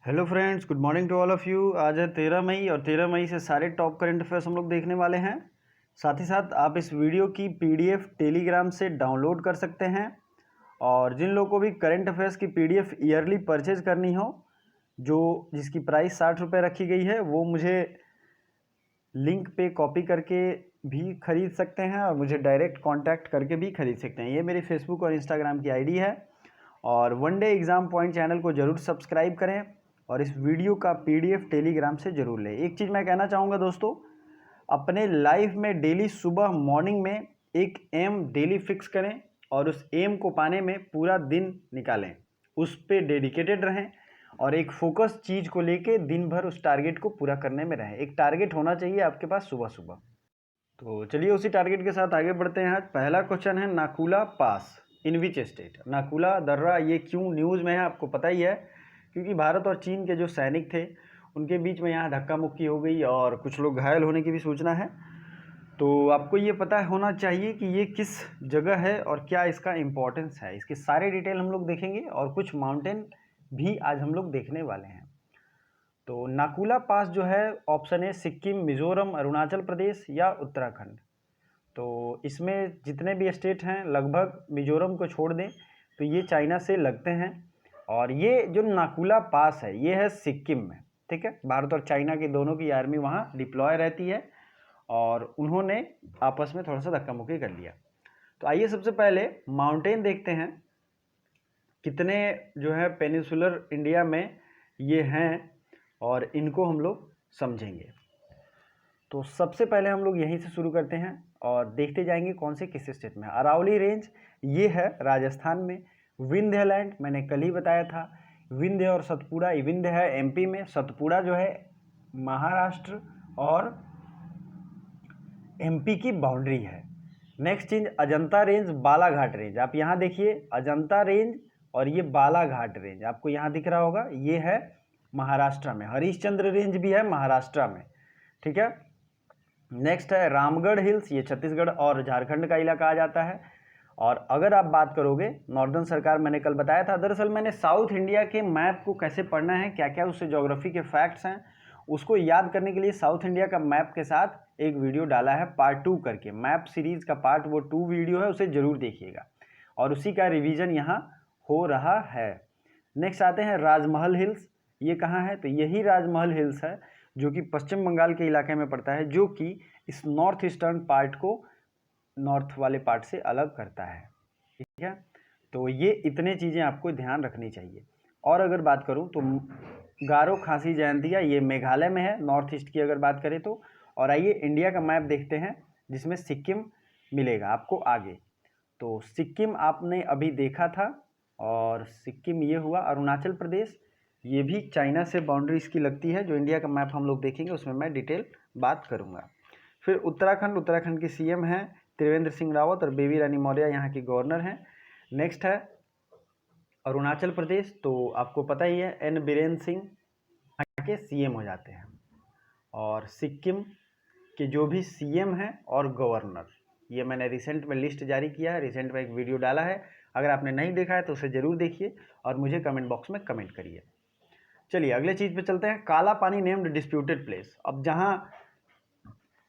Hello friends, good morning to all of you. आज है 13 मई और 13 मई से सारे टॉप करंट अफेयर्स हम लोग देखने वाले हैं। साथ ही साथ आप इस वीडियो की पीडीएफ टेलीग्राम से डाउनलोड कर सकते हैं। और जिन लोगों को भी करंट अफेयर्स की पीडीएफ ईयरली परचेज करनी हो, जो जिसकी प्राइस 60 रुपये रखी गई है, वो मुझे लिंक पे कॉपी करके भी ख़रीद सकते हैं और मुझे डायरेक्ट कांटेक्ट करके भी ख़रीद सकते हैं। ये मेरी फेसबुक और इंस्टाग्राम की आईडी है। और one day exam point channel को ज़रूर सब्सक्राइब करें और इस वीडियो का पीडीएफ टेलीग्राम से ज़रूर लें। एक चीज़ मैं कहना चाहूँगा दोस्तों, अपने लाइफ में डेली सुबह मॉर्निंग में एक एम डेली फिक्स करें और उस एम को पाने में पूरा दिन निकालें, उस पर डेडिकेटेड रहें और एक फोकस चीज़ को लेके दिन भर उस टारगेट को पूरा करने में रहें। एक टारगेट होना चाहिए आपके पास सुबह सुबह। तो चलिए उसी टारगेट के साथ आगे बढ़ते हैं। आज पहला क्वेश्चन है, नाकुला पास इन विच स्टेट। नाकुला दर्रा ये क्यों न्यूज़ में है, आपको पता ही है, क्योंकि भारत और चीन के जो सैनिक थे उनके बीच में यहाँ धक्का मुक्की हो गई और कुछ लोग घायल होने की भी सूचना है। तो आपको ये पता होना चाहिए कि ये किस जगह है और क्या इसका इम्पोर्टेंस है। इसके सारे डिटेल हम लोग देखेंगे और कुछ माउंटेन भी आज हम लोग देखने वाले हैं। तो नाकुला पास जो है, ऑप्शन है सिक्किम, मिजोरम, अरुणाचल प्रदेश या उत्तराखंड। तो इसमें जितने भी स्टेट हैं लगभग मिजोरम को छोड़ दें तो ये चाइना से लगते हैं। और ये जो नाकुला पास है ये है सिक्किम में, ठीक है। भारत और चाइना की दोनों की आर्मी वहाँ डिप्लॉय रहती है और उन्होंने आपस में थोड़ा सा धक्का मुक्की कर लिया। तो आइए सबसे पहले माउंटेन देखते हैं, कितने जो है पेनिनसुलर इंडिया में ये हैं और इनको हम लोग समझेंगे। तो सबसे पहले हम लोग यहीं से शुरू करते हैं और देखते जाएंगे कौन से किस स्टेट में। अरावली रेंज ये है राजस्थान में। विंध्यलैंड मैंने कल ही बताया था। विंध्य और सतपुड़ा, विंध्य है एमपी में, सतपुड़ा जो है महाराष्ट्र और एमपी की बाउंड्री है। नेक्स्ट चीज अजंता रेंज, बालाघाट रेंज। आप यहाँ देखिए अजंता रेंज और ये बालाघाट रेंज आपको यहाँ दिख रहा होगा, ये है महाराष्ट्र में। हरिश्चंद्र रेंज भी है महाराष्ट्र में, ठीक है। नेक्स्ट है रामगढ़ हिल्स, ये छत्तीसगढ़ और झारखंड का इलाका आ जाता है। और अगर आप बात करोगे नॉर्दर्न सरकार, मैंने कल बताया था। दरअसल मैंने साउथ इंडिया के मैप को कैसे पढ़ना है, क्या क्या उससे ज्योग्राफी के फैक्ट्स हैं, उसको याद करने के लिए साउथ इंडिया का मैप के साथ एक वीडियो डाला है पार्ट 2 करके। मैप सीरीज का पार्ट वो 2 वीडियो है, उसे जरूर देखिएगा और उसी का रिवीजन यहाँ हो रहा है। नेक्स्ट आते हैं राजमहल हिल्स। ये कहाँ है, तो यही राजमहल हिल्स है जो कि पश्चिम बंगाल के इलाके में पड़ता है, जो कि इस नॉर्थ ईस्टर्न पार्ट को नॉर्थ वाले पार्ट से अलग करता है, ठीक है। तो ये इतने चीज़ें आपको ध्यान रखनी चाहिए। और अगर बात करूँ तो गारो खासी जयंतिया ये मेघालय में है, नॉर्थ ईस्ट की अगर बात करें तो। और आइए इंडिया का मैप देखते हैं जिसमें सिक्किम मिलेगा आपको आगे। तो सिक्किम आपने अभी देखा था और सिक्किम ये हुआ। अरुणाचल प्रदेश ये भी चाइना से बाउंड्री इसकी लगती है। जो इंडिया का मैप हम लोग देखेंगे उसमें मैं डिटेल बात करूँगा। फिर उत्तराखंड, उत्तराखंड की सीएम है त्रिवेंद्र सिंह रावत और बेबी रानी मौर्य यहाँ की गवर्नर हैं। नेक्स्ट है अरुणाचल प्रदेश, तो आपको पता ही है एन बीरेन सिंह यहाँ के सीएम हो जाते हैं। और सिक्किम के जो भी सीएम हैं और गवर्नर, ये मैंने रिसेंट में लिस्ट जारी किया है, रिसेंट में एक वीडियो डाला है। अगर आपने नहीं देखा है तो उसे ज़रूर देखिए और मुझे कमेंट बॉक्स में कमेंट करिए। चलिए अगले चीज़ पे चलते हैं। काला पानी नेम्ड डिस्प्यूटेड प्लेस। अब जहाँ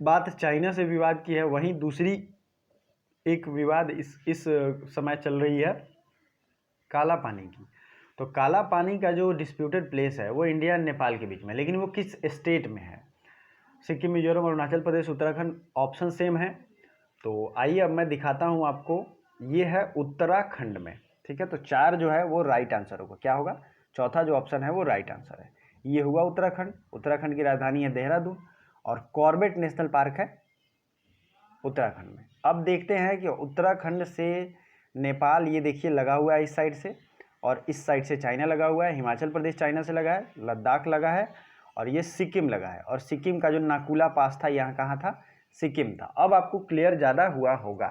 बात चाइना से विवाद की है, वहीं दूसरी एक विवाद इस समय चल रही है काला पानी की। तो काला पानी का जो डिस्प्यूटेड प्लेस है वो इंडिया और नेपाल के बीच में, लेकिन वो किस स्टेट में है। सिक्किम, मिजोरम, अरुणाचल प्रदेश, उत्तराखंड, ऑप्शन सेम है। तो आइए अब मैं दिखाता हूँ आपको। ये है उत्तराखंड में, ठीक है। तो 4 जो है वो राइट आंसर होगा। क्या होगा, चौथा जो ऑप्शन है वो राइट आंसर है। ये हुआ उत्तराखंड। उत्तराखंड की राजधानी है देहरादून और कॉर्बेट नेशनल पार्क है उत्तराखंड में। अब देखते हैं कि उत्तराखंड से नेपाल ये देखिए लगा हुआ है इस साइड से, और इस साइड से चाइना लगा हुआ है। हिमाचल प्रदेश चाइना से लगा है, लद्दाख लगा है और ये सिक्किम लगा है। और सिक्किम का जो नाकुला पास था यहाँ कहाँ था, सिक्किम था। अब आपको क्लियर ज़्यादा हुआ होगा,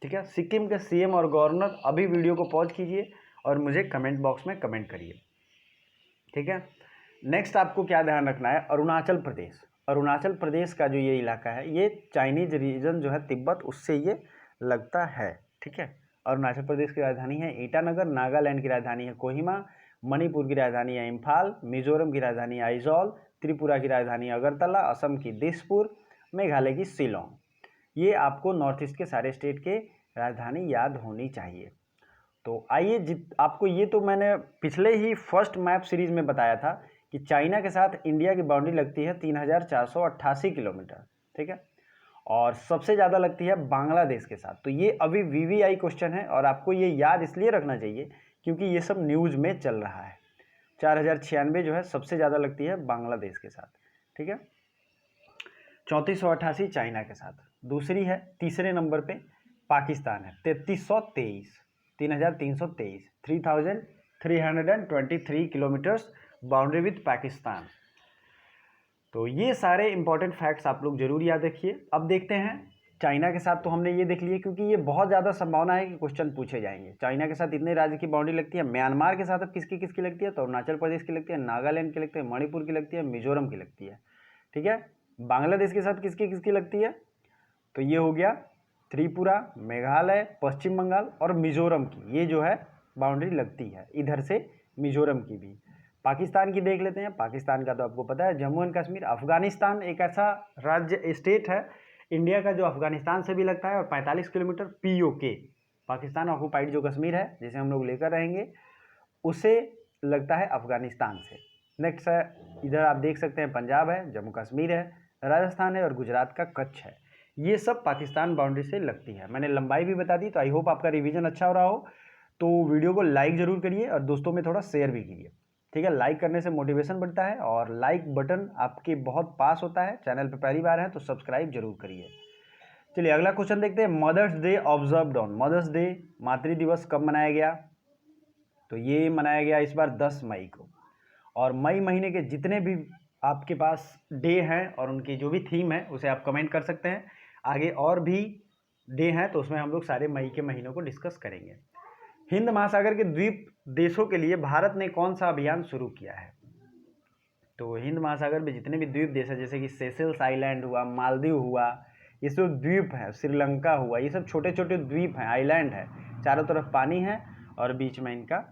ठीक है। सिक्किम के सीएम और गवर्नर, अभी वीडियो को पॉज कीजिए और मुझे कमेंट बॉक्स में कमेंट करिए, ठीक है। नेक्स्ट आपको क्या ध्यान रखना है, अरुणाचल प्रदेश। अरुणाचल प्रदेश का जो ये इलाका है ये चाइनीज रीजन जो है तिब्बत, उससे ये लगता है, ठीक है। अरुणाचल प्रदेश की राजधानी है ईटानगर, नागालैंड की राजधानी है कोहिमा, मणिपुर की राजधानी है इम्फाल, मिजोरम की राजधानी आइजॉल, त्रिपुरा की राजधानी अगरतला, असम की दिसपुर, मेघालय की शिलोंग। ये आपको नॉर्थ ईस्ट के सारे स्टेट के राजधानी याद होनी चाहिए। तो आइए आपको ये तो मैंने पिछले ही फर्स्ट मैप सीरीज में बताया था कि चाइना के साथ इंडिया की बाउंड्री लगती है 3488 किलोमीटर, ठीक है, और सबसे ज़्यादा लगती है बांग्लादेश के साथ। तो ये अभी वीवीआई क्वेश्चन है और आपको ये याद इसलिए रखना चाहिए क्योंकि ये सब न्यूज़ में चल रहा है। 4096 जो है सबसे ज़्यादा लगती है बांग्लादेश के साथ, ठीक है। 3488 चाइना के साथ। दूसरी है तीसरे नंबर पे पाकिस्तान है 3323, 3323, 3323 किलोमीटर्स बाउंड्री विथ पाकिस्तान। तो ये सारे इंपॉर्टेंट फैक्ट्स आप लोग जरूर याद रखिए। अब देखते हैं चाइना के साथ, तो हमने ये देख लिया क्योंकि ये बहुत ज़्यादा संभावना है कि क्वेश्चन पूछे जाएंगे। चाइना के साथ इतने राज्य की बाउंड्री लगती है। म्यांमार के साथ अब किसकी किसकी लगती है, तो अरुणाचल प्रदेश की लगती है, नागालैंड की लगती है, मणिपुर की लगती है, मिजोरम की लगती है, ठीक है। बांग्लादेश के साथ किसकी किसकी लगती है, तो ये हो गया त्रिपुरा, मेघालय, पश्चिम बंगाल और मिजोरम की, ये जो है बाउंड्री लगती है। इधर से मिजोरम की भी। पाकिस्तान की देख लेते हैं। पाकिस्तान का तो आपको पता है जम्मू एंड कश्मीर। अफगानिस्तान एक ऐसा राज्य स्टेट है इंडिया का जो अफगानिस्तान से भी लगता है और 45 किलोमीटर पीओके, पाकिस्तान ऑक्युपाइड जो कश्मीर है जिसे हम लोग लेकर रहेंगे, उसे लगता है अफगानिस्तान से। नेक्स्ट है, इधर आप देख सकते हैं पंजाब है, जम्मू कश्मीर है, राजस्थान है और गुजरात का कच्छ है। ये सब पाकिस्तान बाउंड्री से लगती है। मैंने लंबाई भी बता दी। तो आई होप आपका रिवीजन अच्छा हो रहा हो। तो वीडियो को लाइक ज़रूर करिए और दोस्तों में थोड़ा शेयर भी कीजिए, ठीक है। लाइक करने से मोटिवेशन बढ़ता है और लाइक बटन आपके बहुत पास होता है। चैनल पे पहली बार है तो सब्सक्राइब जरूर करिए। चलिए अगला क्वेश्चन देखते हैं। Mother's day observed on, mother's day मातृ दिवस कब मनाया गया, तो ये मनाया गया इस बार 10 मई को। और मई महीने के जितने भी आपके पास डे हैं और उनकी जो भी थीम है उसे आप कमेंट कर सकते हैं। आगे और भी डे हैं तो उसमें हम लोग सारे मई के महीनों को डिस्कस करेंगे। हिंद महासागर के द्वीप देशों के लिए भारत ने कौन सा अभियान शुरू किया है, तो हिंद महासागर में जितने भी द्वीप देश है जैसे कि सेशल्स आइलैंड हुआ, मालदीव हुआ, ये सब द्वीप है, श्रीलंका हुआ, ये सब छोटे छोटे द्वीप हैं, आइलैंड है, चारों तरफ पानी है और बीच में इनका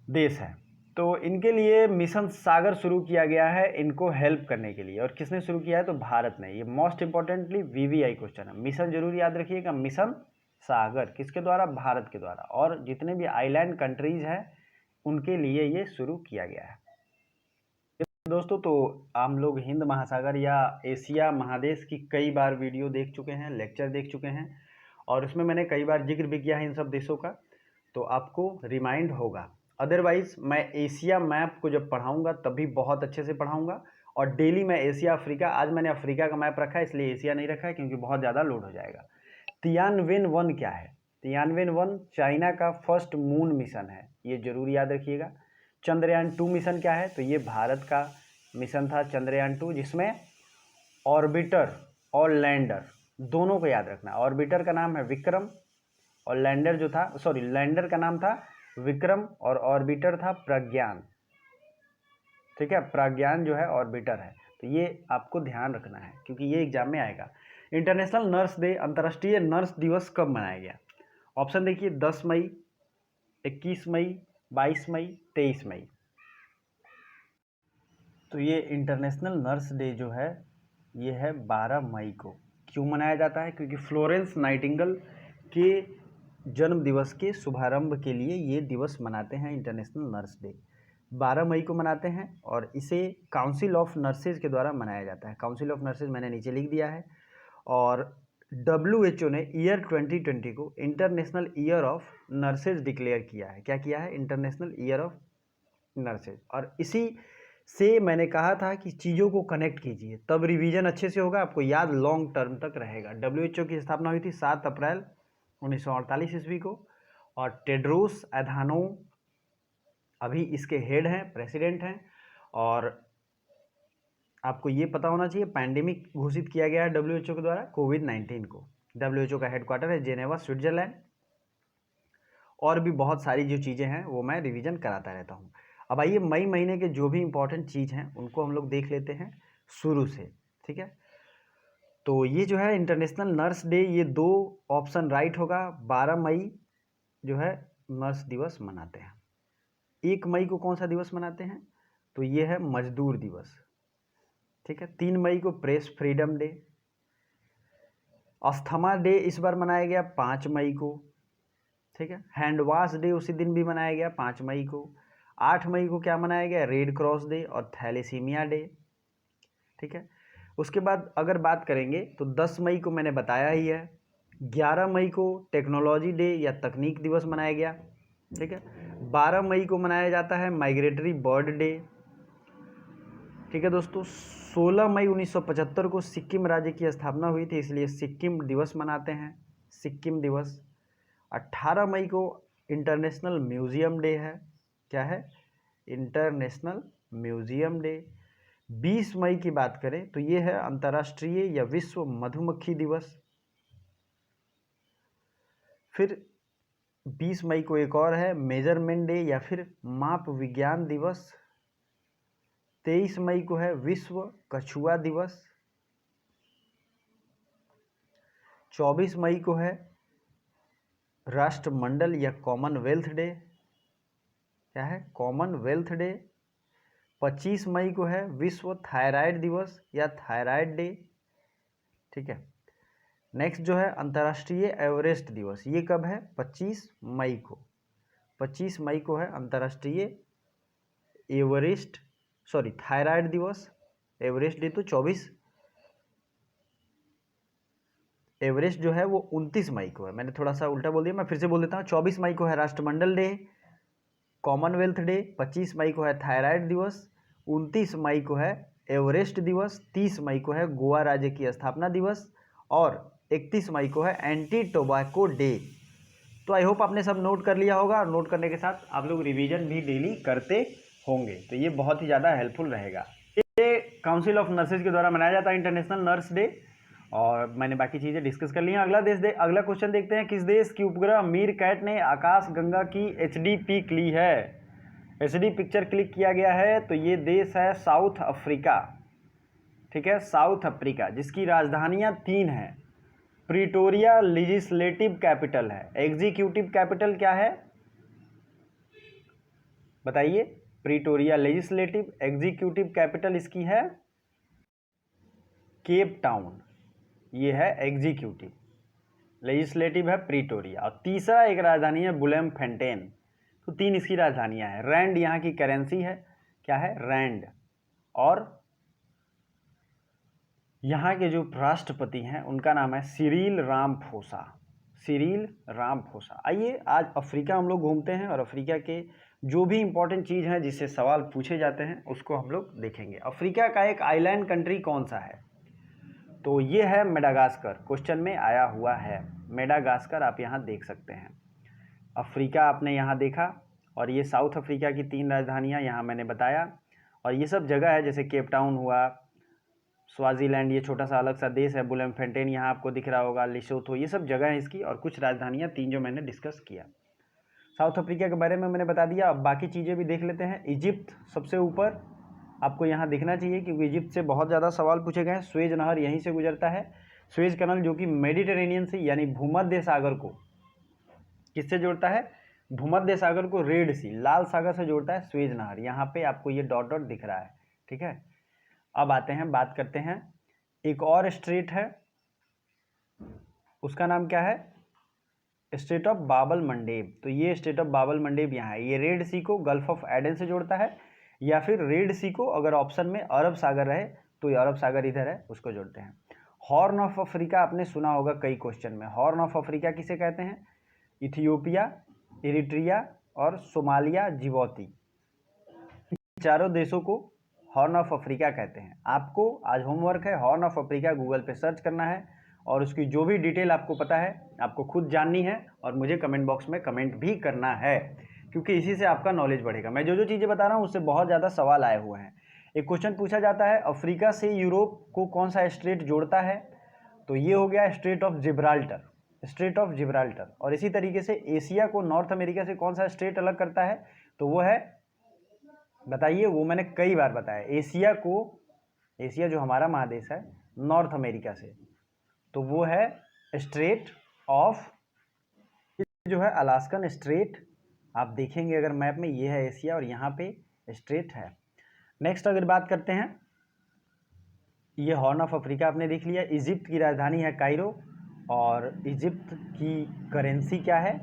देश है। तो इनके लिए मिशन सागर शुरू किया गया है इनको हेल्प करने के लिए। और किसने शुरू किया है, तो भारत ने। ये मोस्ट इंपॉर्टेंटली वीवीआई क्वेश्चन है। मिशन जरूर याद रखिएगा, मिशन सागर किसके द्वारा, भारत के द्वारा। और जितने भी आइलैंड कंट्रीज हैं उनके लिए ये शुरू किया गया है। दोस्तों तो हम लोग हिंद महासागर या एशिया महादेश की कई बार वीडियो देख चुके हैं, लेक्चर देख चुके हैं और उसमें मैंने कई बार जिक्र भी किया है इन सब देशों का, तो आपको रिमाइंड होगा। अदरवाइज मैं एशिया मैप को जब पढ़ाऊंगा तभी बहुत अच्छे से पढ़ाऊंगा। और डेली मैं एशिया अफ्रीका, आज मैंने अफ्रीका का मैप रखा है इसलिए एशिया नहीं रखा है क्योंकि बहुत ज़्यादा लोड हो जाएगा। तियानवेन-1 क्या है, तियानवेन-1 चाइना का फर्स्ट मून मिशन है, ये जरूर याद रखिएगा। चंद्रयान-2 मिशन क्या है, तो ये भारत का मिशन था चंद्रयान-2, जिसमें ऑर्बिटर और लैंडर दोनों को याद रखना। ऑर्बिटर का नाम है विक्रम और लैंडर जो था, सॉरी, लैंडर का नाम था विक्रम और ऑर्बिटर था प्रज्ञान, ठीक है। प्रज्ञान जो है ऑर्बिटर है। तो ये आपको ध्यान रखना है क्योंकि ये एग्जाम में आएगा। इंटरनेशनल नर्स डे, अंतर्राष्ट्रीय नर्स दिवस कब मनाया गया, ऑप्शन देखिए 10 मई, 21 मई, 22 मई, 23 मई। तो ये इंटरनेशनल नर्स डे जो है ये है 12 मई को। क्यों मनाया जाता है, क्योंकि फ्लोरेंस नाइटिंगेल के जन्म दिवस के शुभारंभ के लिए ये दिवस मनाते हैं। इंटरनेशनल नर्स डे 12 मई को मनाते हैं और इसे काउंसिल ऑफ नर्सेज के द्वारा मनाया जाता है। काउंसिल ऑफ नर्सेज मैंने नीचे लिख दिया है। और WHO ने ईयर 2020 को international year of nurses declare किया है। क्या किया है, इंटरनेशनल ईयर ऑफ नर्सेज। और इसी से मैंने कहा था कि चीज़ों को कनेक्ट कीजिए तब रिवीजन अच्छे से होगा, आपको याद लॉन्ग टर्म तक रहेगा। WHO की स्थापना हुई थी 7 अप्रैल 1948 ईस्वी को और टेड्रोस एधानोम अभी इसके हेड हैं, प्रेसिडेंट हैं। और आपको ये पता होना चाहिए पैंडेमिक घोषित किया गया है WHO के द्वारा कोविड-19 को। WHO का हेडक्वार्टर है जेनेवा, स्विट्जरलैंड। और भी बहुत सारी जो चीज़ें हैं वो मैं रिवीजन कराता रहता हूँ। अब आइए मई महीने के जो भी इम्पोर्टेंट चीज़ हैं उनको हम लोग देख लेते हैं शुरू से, ठीक है। तो ये जो है इंटरनेशनल नर्स डे, ये 2 ऑप्शन राइट होगा। 12 मई जो है नर्स दिवस मनाते हैं। 1 मई को कौन सा दिवस मनाते हैं? तो ये है मजदूर दिवस, ठीक है। 3 मई को press freedom day. Asthma day इस बार मनाया गया 5 मई को, ठीक है। हैंड वॉश डे उसी दिन भी मनाया गया 5 मई को। 8 मई को क्या मनाया गया? रेड क्रॉस डे और थैलेसीमिया डे, ठीक है। उसके बाद अगर बात करेंगे तो 10 मई को मैंने बताया ही है। 11 मई को टेक्नोलॉजी डे या तकनीक दिवस मनाया गया, ठीक है। 12 मई को मनाया जाता है माइग्रेटरी बर्ड डे, ठीक है दोस्तों। 16 मई 1975 को सिक्किम राज्य की स्थापना हुई थी, इसलिए सिक्किम दिवस मनाते हैं, सिक्किम दिवस। 18 मई को इंटरनेशनल म्यूजियम डे है। क्या है? International museum day. 20 मई की बात करें तो ये है अंतर्राष्ट्रीय या विश्व मधुमक्खी दिवस। फिर 20 मई को एक और है मेजरमेंट डे या फिर माप विज्ञान दिवस। 23 मई को है विश्व कछुआ दिवस। 24 मई को है राष्ट्रमंडल या कॉमनवेल्थ डे। क्या है? Commonwealth day. 25 मई को है विश्व थायराइड दिवस या थायराइड डे, ठीक है। नेक्स्ट जो है अंतर्राष्ट्रीय एवरेस्ट दिवस, ये कब है? 25 मई को। 25 मई को है अंतर्राष्ट्रीय थायराइड दिवस। एवरेस्ट डे तो 24, एवरेस्ट जो है वो 29 मई को है। मैंने थोड़ा सा उल्टा बोल दिया, मैं फिर से बोल देता हूँ। 24 मई को है राष्ट्रमंडल डे, कॉमनवेल्थ डे। 25 मई को है थायराइड दिवस। 29 मई को है एवरेस्ट दिवस। 30 मई को है गोवा राज्य की स्थापना दिवस और 31 मई को है एंटी टोबैको डे। तो आई होप आपने सब नोट कर लिया होगा और नोट करने के साथ आप लोग रिवीजन भी डेली करते होंगे, तो ये बहुत ही ज़्यादा हेल्पफुल रहेगा। ये काउंसिल ऑफ नर्सेज के द्वारा मनाया जाता है इंटरनेशनल नर्स डे, और मैंने बाकी चीज़ें डिस्कस कर ली हैं। अगला क्वेश्चन देखते हैं। किस देश की उपग्रह मीरकैट ने आकाश गंगा की HD पिक ली है? HD पिक्चर क्लिक किया गया है, तो ये देश है साउथ अफ्रीका, ठीक है, साउथ अफ्रीका, जिसकी राजधानियाँ 3 हैं। प्रिटोरिया लेजिस्लेटिव कैपिटल है। एग्जीक्यूटिव कैपिटल क्या है बताइए? Pretoria legislative. एग्जीक्यूटिव कैपिटल इसकी है केप टाउन, ये है एग्जीक्यूटिव। लेजिस्लेटिव है प्रिटोरिया। और तीसरा एक राजधानी है बुलेमफेंटेन। तो 3 इसकी राजधानियां हैं। रैंड यहाँ की करेंसी है। क्या है? रैंड। और यहाँ के जो राष्ट्रपति हैं उनका नाम है सिरिल रामाफोसा। Cyril Ramaphosa. आइए आज अफ्रीका हम लोग घूमते हैं और अफ्रीका के जो भी इंपॉर्टेंट चीज़ हैं जिससे सवाल पूछे जाते हैं उसको हम लोग देखेंगे। अफ्रीका का एक आइलैंड कंट्री कौन सा है? तो ये है मेडागास्कर। क्वेश्चन में आया हुआ है मेडागास्कर, आप यहाँ देख सकते हैं। अफ्रीका आपने यहाँ देखा, और ये साउथ अफ्रीका की 3 राजधानियाँ यहाँ मैंने बताया। और ये सब जगह है, जैसे केप टाउन हुआ, स्वाजीलैंड ये छोटा सा अलग सा देश है, बुलेमफेंटेन यहाँ आपको दिख रहा होगा, लिसोथो, ये सब जगह है इसकी, और कुछ राजधानियाँ 3 जो मैंने डिस्कस किया। साउथ अफ्रीका के बारे में मैंने बता दिया। अब बाकी चीज़ें भी देख लेते हैं। इजिप्ट सबसे ऊपर आपको यहाँ दिखना चाहिए, क्योंकि इजिप्ट से बहुत ज़्यादा सवाल पूछे गए हैं। स्वेज नहर यहीं से गुजरता है। स्वेज कनल जो कि मेडिटेरेनियन से यानी भूमध्य सागर को किससे जोड़ता है? भूमध्य सागर को रेड सी, लाल सागर से जोड़ता है स्वेज नहर। यहाँ पे आपको ये डॉट डॉट दिख रहा है, ठीक है। अब आते हैं, बात करते हैं। एक और स्ट्रेट है, उसका नाम क्या है? Straight of Babal Mandeb. तो ये स्ट्रेट ऑफ बाबल मंडेब यहाँ है। ये रेड सी को गल्फ ऑफ एडन से जोड़ता है, या फिर रेड सी को अगर ऑप्शन में अरब सागर रहे तो ये अरब सागर इधर है, उसको जोड़ते हैं। हॉर्न ऑफ अफ्रीका आपने सुना होगा कई क्वेश्चन में। हॉर्न ऑफ अफ्रीका किसे कहते हैं? इथियोपिया, इरिट्रिया और सोमालिया, जिबौती, चारों देशों को हॉर्न ऑफ अफ्रीका कहते हैं। आपको आज होमवर्क है, हॉर्न ऑफ अफ्रीका गूगल पे सर्च करना है, और उसकी जो भी डिटेल आपको पता है आपको खुद जाननी है, और मुझे कमेंट बॉक्स में कमेंट भी करना है, क्योंकि इसी से आपका नॉलेज बढ़ेगा। मैं जो जो चीज़ें बता रहा हूँ उससे बहुत ज़्यादा सवाल आए हुए हैं। एक क्वेश्चन पूछा जाता है, अफ्रीका से यूरोप को कौन सा स्ट्रेट जोड़ता है? तो ये हो गया straight of Gibraltar, straight of Gibraltar. और इसी तरीके से एशिया को नॉर्थ अमेरिका से कौन सा स्ट्रेट अलग करता है? तो वो है, बताइए, वो मैंने कई बार बताया। एशिया को, एशिया जो हमारा महादेश है, नॉर्थ अमेरिका से, तो वो है स्ट्रेट ऑफ, जो है अलास्कन स्ट्रेट आप देखेंगे अगर मैप में, ये है एशिया और यहाँ पे स्ट्रेट है। नेक्स्ट अगर बात करते हैं, ये हॉर्न ऑफ अफ्रीका आपने देख लिया। इजिप्ट की राजधानी है कायरो और इजिप्ट की करेंसी क्या है,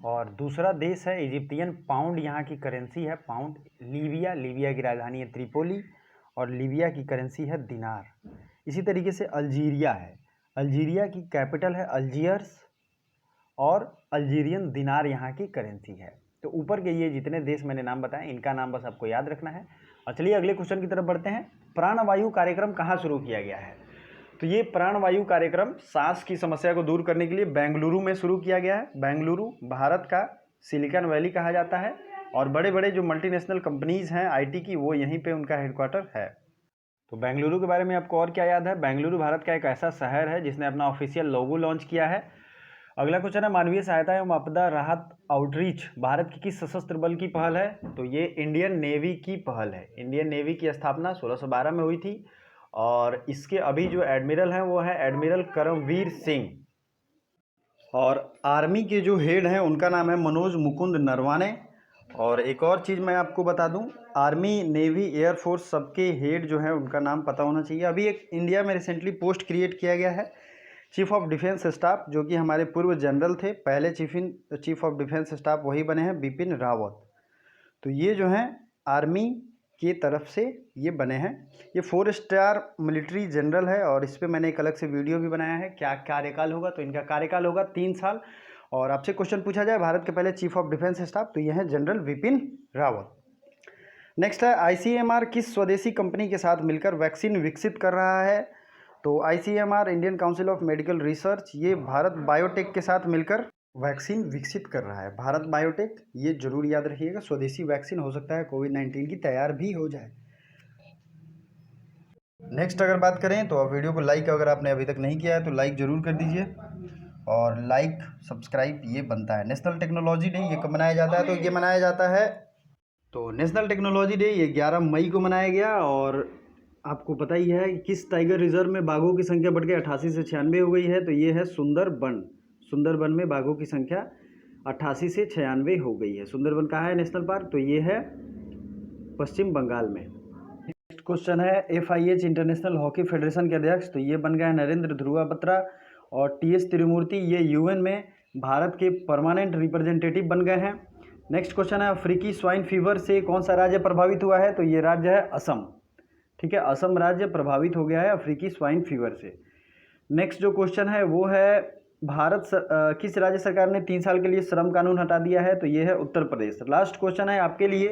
और दूसरा देश है इजिप्टियन पाउंड, यहाँ की करेंसी है पाउंड। लीबिया की राजधानी है त्रिपोली और लीबिया की करेंसी है दिनार। इसी तरीके से अल्जीरिया है, अल्जीरिया की कैपिटल है अल्जियर्स और अल्जीरियन दिनार यहाँ की करेंसी है। तो ऊपर के ये जितने देश मैंने नाम बताए, इनका नाम बस आपको याद रखना है। और चलिए अगले क्वेश्चन की तरफ बढ़ते हैं। प्राणवायु कार्यक्रम कहाँ शुरू किया गया है? तो ये प्राणवायु कार्यक्रम सांस की समस्या को दूर करने के लिए बेंगलुरु में शुरू किया गया है। बेंगलुरु भारत का सिलिकॉन वैली कहा जाता है और बड़े बड़े जो मल्टीनेशनल कंपनीज हैं आईटी की, वो यहीं पे उनका हेडक्वार्टर है। तो बेंगलुरु के बारे में आपको और क्या याद है? बेंगलुरु भारत का एक ऐसा शहर है जिसने अपना ऑफिशियल लोगो लॉन्च किया है। अगला क्वेश्चन है, मानवीय सहायता एवं आपदा राहत आउटरीच भारत की किस सशस्त्र बल की पहल है? तो ये इंडियन नेवी की पहल है। इंडियन नेवी की स्थापना 1612 में हुई थी और इसके अभी जो एडमिरल हैं वो है एडमिरल करमवीर सिंह, और आर्मी के जो हेड हैं उनका नाम है मनोज मुकुंद नरवाने। और एक और चीज़ मैं आपको बता दूं, आर्मी, नेवी, एयरफोर्स सबके हेड जो हैं उनका नाम पता होना चाहिए। अभी एक इंडिया में रिसेंटली पोस्ट क्रिएट किया गया है चीफ ऑफ डिफेंस स्टाफ, जो कि हमारे पूर्व जनरल थे, पहले चीफ ऑफ डिफेंस स्टाफ वही बने हैं, बिपिन रावत। तो ये जो हैं आर्मी की तरफ से ये बने हैं। ये 4 स्टार मिलिट्री जनरल है और इस पर मैंने एक अलग से वीडियो भी बनाया है। क्या कार्यकाल होगा? तो इनका कार्यकाल होगा 3 साल। और आपसे क्वेश्चन पूछा जाए भारत के पहले चीफ ऑफ डिफेंस स्टाफ, तो ये हैं जनरल बिपिन रावत। नेक्स्ट है, आईसीएमआर किस स्वदेशी कंपनी के साथ मिलकर वैक्सीन विकसित कर रहा है? तो ICMR Indian council of medical research, ये भारत बायोटेक के साथ मिलकर वैक्सीन विकसित कर रहा है। भारत बायोटेक, ये जरूर याद रखिएगा, स्वदेशी वैक्सीन हो सकता है कोविड-19 की तैयार भी हो जाए। नेक्स्ट अगर बात करें तो आप वीडियो को लाइक, अगर आपने अभी तक नहीं किया है तो लाइक जरूर कर दीजिए, और लाइक सब्सक्राइब ये बनता है। नेशनल टेक्नोलॉजी डे ये कब मनाया जाता है? तो ये मनाया जाता है, तो नेशनल टेक्नोलॉजी डे ये 11 मई को मनाया गया। और आपको पता ही है किस टाइगर रिजर्व में बाघों की संख्या बढ़ के 88 से 96 हो गई है? तो ये है सुंदरबन। सुंदरबन में बाघों की संख्या 88 से 96 हो गई है। सुंदरबन कहाँ है नेशनल पार्क? तो ये है पश्चिम बंगाल में। नेक्स्ट क्वेश्चन है, FIH इंटरनेशनल हॉकी फेडरेशन के अध्यक्ष, तो ये बन गए हैं नरेंद्र ध्रुवा बत्रा। और TS तिरुमूर्ति, ये UN में भारत के परमानेंट रिप्रेजेंटेटिव बन गए हैं। नेक्स्ट क्वेश्चन है, अफ्रीकी स्वाइन फीवर से कौन सा राज्य प्रभावित हुआ है? तो ये राज्य है असम। ठीक है, असम राज्य प्रभावित हो गया है अफ्रीकी स्वाइन फीवर से। नेक्स्ट जो क्वेश्चन है वो है, किस राज्य सरकार ने 3 साल के लिए श्रम कानून हटा दिया है? तो ये है उत्तर प्रदेश। लास्ट क्वेश्चन है आपके लिए,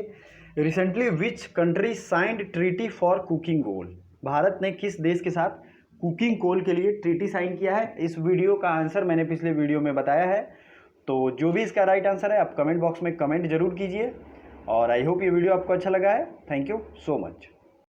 recently which country signed treaty for cooking coal? Bharat ने किस देश के साथ कुकिंग कोल के लिए ट्रीटी साइन किया है? इस वीडियो का आंसर मैंने पिछले वीडियो में बताया है, तो जो भी इसका राइट आंसर है आप कमेंट बॉक्स में कमेंट जरूर कीजिए। और आई होप ये वीडियो आपको अच्छा लगा है। Thank you so much.